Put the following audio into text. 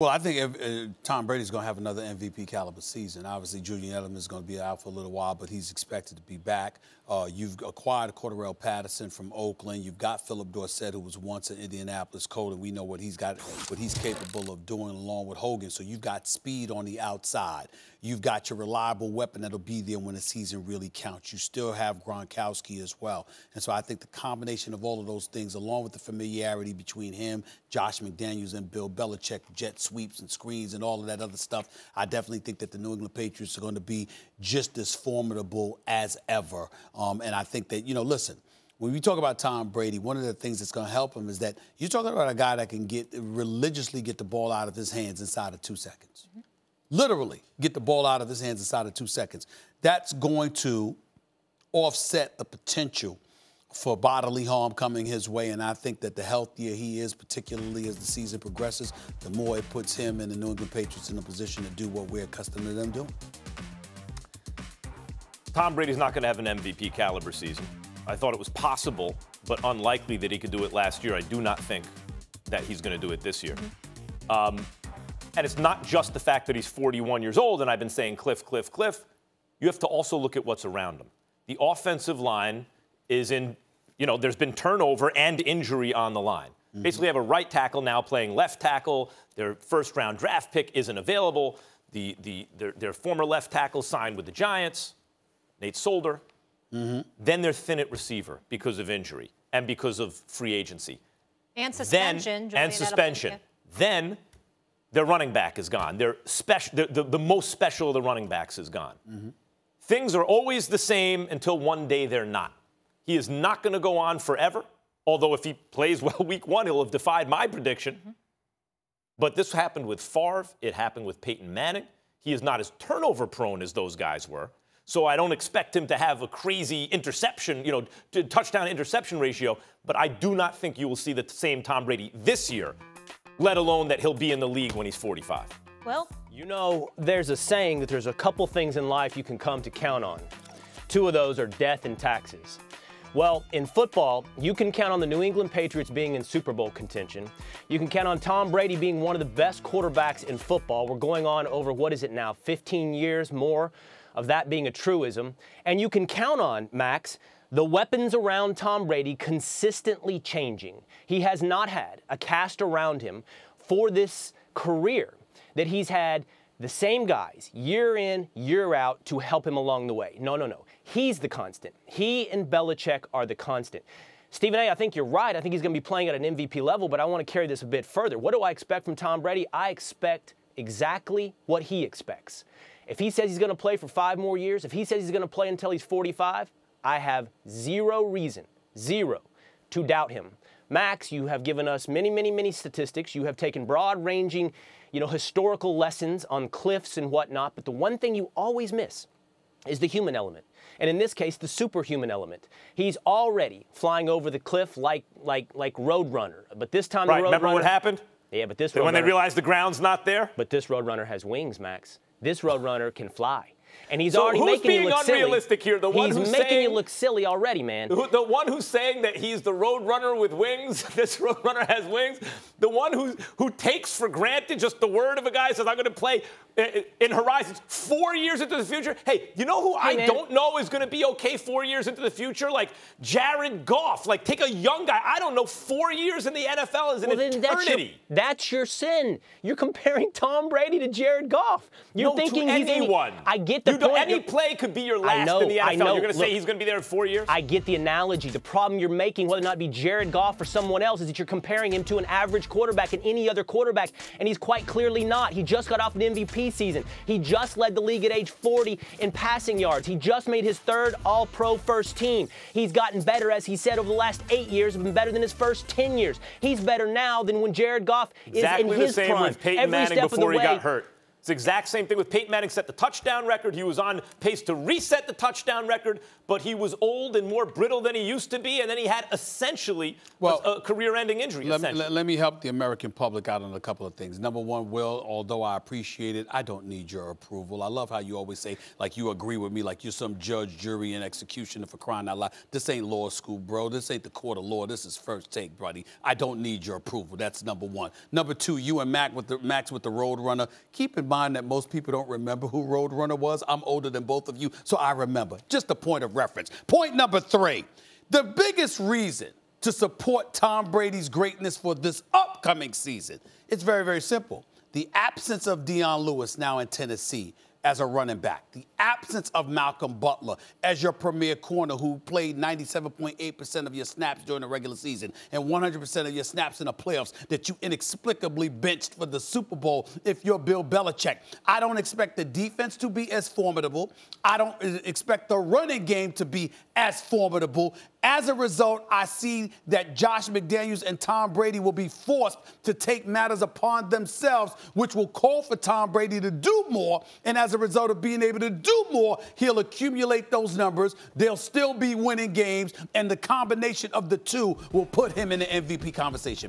Well, I think Tom Brady's going to have another MVP caliber season. Obviously, Julian Edelman is going to be out for a little while, but he's expected to be back. You've acquired Cordarrelle Patterson from Oakland. You've got Philip Dorsett, who was once an Indianapolis Colt, and we know what he's capable of doing along with Hogan. So you've got speed on the outside. You've got your reliable weapon that'll be there when the season really counts. You still have Gronkowski as well. And so I think the combination of all of those things, along with the familiarity between him, Josh McDaniels, and Bill Belichick, jet sweeps and screens and all of that other stuff, I definitely think that the New England Patriots are going to be just as formidable as ever. And I think that, listen, when we talk about Tom Brady, one of the things that's going to help him is that you're talking about a guy that can religiously get the ball out of his hands inside of 2 seconds. Mm-hmm. Literally get the ball out of his hands inside of 2 seconds. That's going to offset the potential for bodily harm coming his way, and I think that the healthier he is, particularly as the season progresses, the more it puts him and the New England Patriots in a position to do what we're accustomed to them doing. Tom Brady's not going to have an MVP caliber season. I thought it was possible, but unlikely that he could do it last year. I do not think that he's going to do it this year. Mm-hmm. And it's not just the fact that he's 41 years old, and I've been saying Cliff. You have to also look at what's around him. The offensive line is in, there's been turnover and injury on the line. Mm-hmm. Basically, have a right tackle now playing left tackle. Their first-round draft pick isn't available. Their former left tackle signed with the Giants, Nate Solder. Mm-hmm. Then they're thin at receiver because of injury and because of free agency. And suspension. Then their running back is gone. The most special of the running backs is gone. Mm-hmm. Things are always the same until one day they're not. He is not going to go on forever, although if he plays well week 1, he'll have defied my prediction. Mm-hmm. But this happened with Favre. It happened with Peyton Manning. He is not as turnover prone as those guys were. So I don't expect him to have a crazy interception, touchdown-interception ratio. But I do not think you will see the same Tom Brady this year, let alone that he'll be in the league when he's 45. Well, there's a saying that there's a couple things in life you can come to count on. 2 of those are death and taxes. Well, in football, you can count on the New England Patriots being in Super Bowl contention. You can count on Tom Brady being one of the best quarterbacks in football. We're going on over, 15 years more of that being a truism. And you can count on, Max, the weapons around Tom Brady consistently changing. He has not had a cast around him for this career that he's had the same guys year in, year out to help him along the way. No. He's the constant. He and Belichick are the constant. Stephen A., I think you're right. I think he's going to be playing at an MVP level, but I want to carry this a bit further. What do I expect from Tom Brady? I expect exactly what he expects. If he says he's going to play for 5 more years, if he says he's going to play until he's 45, I have zero reason to doubt him. Max, you have given us many statistics. You have taken broad-ranging, historical lessons on cliffs and whatnot, but the one thing you always miss is the human element. And in this case, the superhuman element. He's already flying over the cliff like Roadrunner. But this time, right, remember what happened? Yeah, but this when they realized the ground's not there? But this Roadrunner has wings, Max. This Roadrunner can fly. And he's already making you look silly. Who's being unrealistic here? The one who's making you look silly already, man. The one who's saying that he's the Roadrunner with wings, this Roadrunner has wings. The one who takes for granted just the word of a guy says, I'm going to play in Horizons 4 years into the future. Hey, you know who I don't know is going to be okay 4 years into the future? Like Jared Goff. Like, take a young guy. I don't know, 4 years in the NFL is an eternity. That's your sin. You're comparing Tom Brady to Jared Goff. You're thinking he's anyone. I get the point. Any play could be your last in the NFL. You're going to say he's going to be there in 4 years? I get the analogy. The problem you're making, whether or not it be Jared Goff or someone else, is that you're comparing him to an average quarterback and any other quarterback, and he's quite clearly not. He just got off an MVP season. He just led the league at age 40 in passing yards. He just made his 3rd All-Pro first team. He's gotten better, as he said, over the last 8 years, been better than his first 10 years. He's better now than when Jared Goff is in his prime. Exactly the same with Peyton Manning before he got hurt. It's the exact same thing with Peyton Manning. Set the touchdown record. He was on pace to reset the touchdown record, but he was old and more brittle than he used to be, and then he had essentially a career-ending injury. Let me help the American public out on a couple of things. Number one, Will, although I appreciate it, I don't need your approval. I love how you always say, like, you agree with me, like you're some judge, jury, and executioner for crying out loud. This ain't law school, bro. This ain't the court of law. This is First Take, buddy. I don't need your approval. That's number one. Number two, you and Max with the Roadrunner. Keep in mind that most people don't remember who Roadrunner was. I'm older than both of you, so I remember. Just a point of reference. Point number three, the biggest reason to support Tom Brady's greatness for this upcoming season, it's very, very simple. The absence of Deion Lewis now in Tennessee as a running back, the absence of Malcolm Butler as your premier corner who played 97.8% of your snaps during the regular season and 100% of your snaps in the playoffs that you inexplicably benched for the Super Bowl if you're Bill Belichick. I don't expect the defense to be as formidable. I don't expect the running game to be as formidable. As a result, I see that Josh McDaniels and Tom Brady will be forced to take matters upon themselves, which will call for Tom Brady to do more. And as a result of being able to do more, he'll accumulate those numbers. They'll still be winning games. And the combination of the two will put him in the MVP conversation.